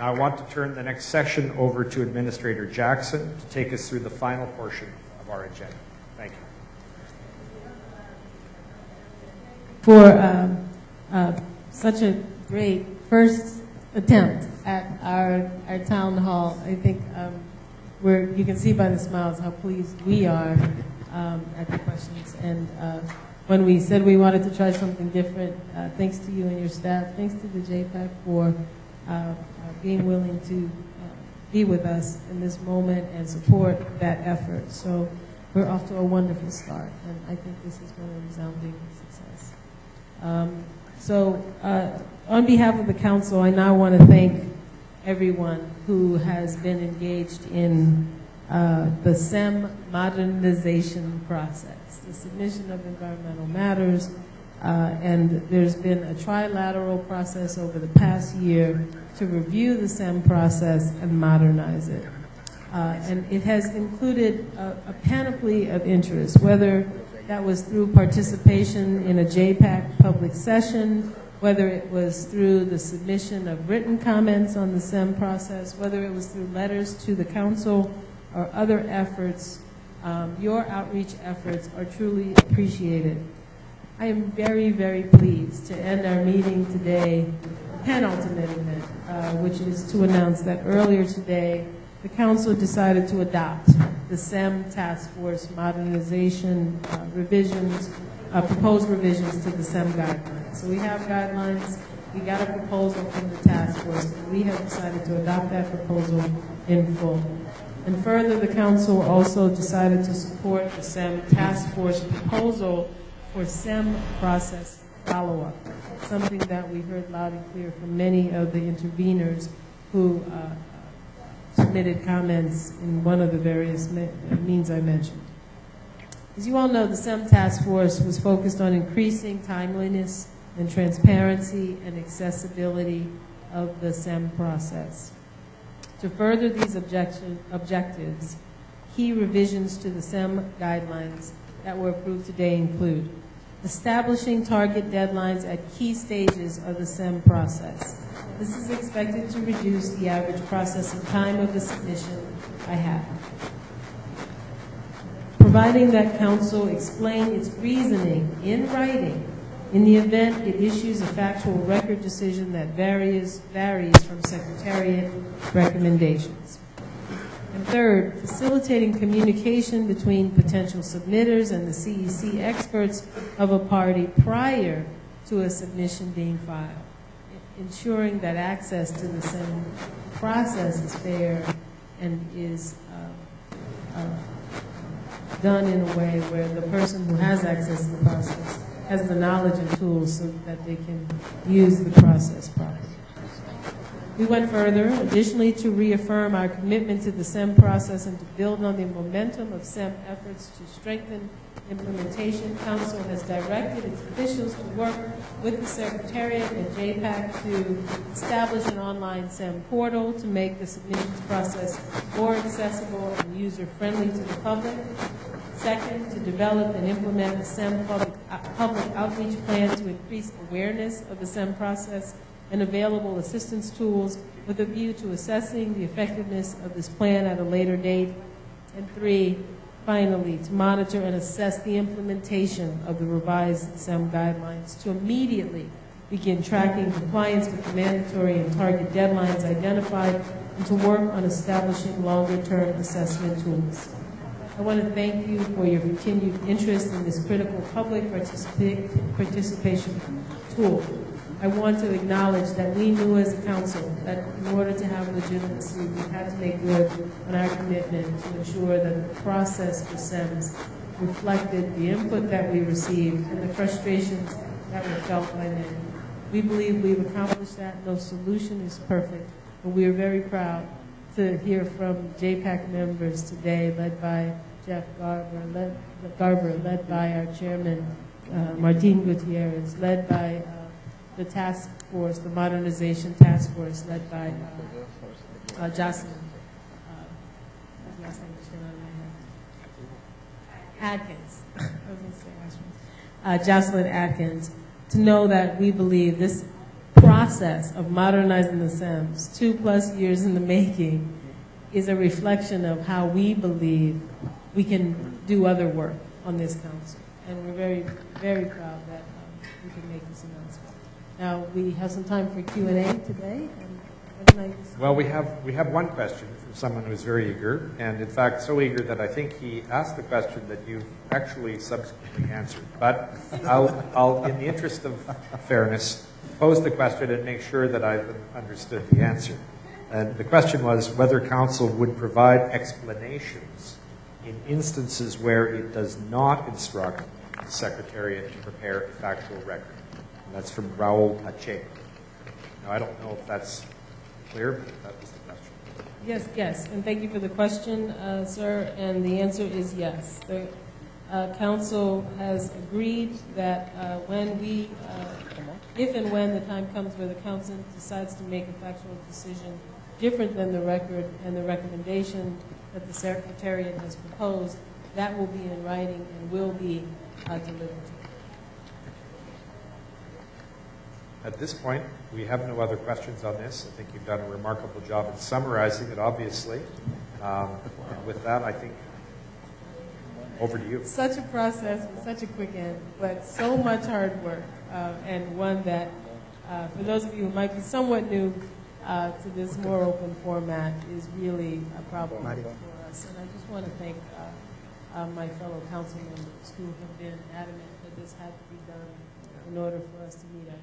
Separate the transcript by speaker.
Speaker 1: Now I want to turn the next section over to Administrator Jackson to take us through the final portion of our agenda. Thank you.
Speaker 2: For such a great first attempt at our town hall. I think you can see by the smiles how pleased we are at the questions. And when we said we wanted to try something different, thanks to you and your staff, thanks to the JPAC for being willing to be with us in this moment and support that effort. So we're off to a wonderful start, and I think this has been a resounding success. On behalf of the council, I now want to thank everyone who has been engaged in the SEM modernization process, the submission of environmental matters, and there's been a trilateral process over the past year to review the SEM process and modernize it. And it has included a panoply of interests, whether that was through participation in a JPAC public session, whether it was through the submission of written comments on the SEM process, whether it was through letters to the council or other efforts. Your outreach efforts are truly appreciated. I am very, very pleased to end our meeting today, penultimate event, which is to announce that earlier today, the council decided to adopt the SEM Task Force Modernization proposed revisions to the SEM guidelines. So we have guidelines, we got a proposal from the task force, and we have decided to adopt that proposal in full. And further, the council also decided to support the SEM Task Force proposal for SEM process follow-up, something that we heard loud and clear from many of the interveners who submitted comments in one of the various means I mentioned. As you all know, the SEM Task Force was focused on increasing timeliness and transparency and accessibility of the SEM process. To further these objectives, key revisions to the SEM guidelines that were approved today include establishing target deadlines at key stages of the SEM process. This is expected to reduce the average processing time of the submission by half. Providing that council explain its reasoning in writing in the event it issues a factual record decision that varies from Secretariat recommendations. And third, facilitating communication between potential submitters and the CEC experts of a party prior to a submission being filed, ensuring that access to the SEM process is fair and is done in a way where the person who has access to the process has the knowledge and tools so that they can use the process properly. We went further, additionally, to reaffirm our commitment to the SEM process and to build on the momentum of SEM efforts to strengthen implementation. Council has directed its officials to work with the Secretariat and JPAC to establish an online SEM portal to make the submissions process more accessible and user-friendly to the public. Second, to develop and implement a SEM public outreach plan to increase awareness of the SEM process and available assistance tools with a view to assessing the effectiveness of this plan at a later date. And three, finally, to monitor and assess the implementation of the revised SEM guidelines, to immediately begin tracking compliance with the mandatory and target deadlines identified, and to work on establishing longer-term assessment tools. I want to thank you for your continued interest in this critical public participation tool. I want to acknowledge that we knew as a council that in order to have legitimacy, we had to make good on our commitment to ensure that the process for SEMs reflected the input that we received and the frustrations that were felt by many. We believe we've accomplished that. No solution is perfect, but we are very proud to hear from JPAC members today, led by Jeff Garber, led by our chairman, Martin Gutierrez, led by the task force, the modernization task force, led by Jocelyn. Last name just went out of my head. Atkins. I was going to say Jocelyn Atkins. To know that we believe this process process of modernizing the SEMs, 2+ years in the making, is a reflection of how we believe we can do other work on this council. And we're very, very proud that we can make this announcement. Now, we have some time for Q&A today.
Speaker 1: Well, we have one question from someone who's very eager, and in fact so eager that I think he asked the question that you've actually subsequently answered. But I'll, in the interest of fairness, pose the question and make sure that I've understood the answer. And the question was whether council would provide explanations in instances where it does not instruct the Secretariat to prepare a factual record. And that's from Raul Pacheco. Now, I don't know if that's clear, but that was the question.
Speaker 2: Yes, and thank you for the question, sir, and the answer is yes. The council has agreed that if and when the time comes where the council decides to make a factual decision different than the record and the recommendation that the Secretariat has proposed, that will be in writing and will be delivered.
Speaker 1: At this point, we have no other questions on this. I think you've done a remarkable job in summarizing it, obviously. And with that, I think, over to you.
Speaker 2: Such a process with such a quick end, but so much hard work, and one that, for those of you who might be somewhat new to this more open format, is really a problem for us. And I just want to thank my fellow council members who have been adamant that this had to be done in order for us to meet our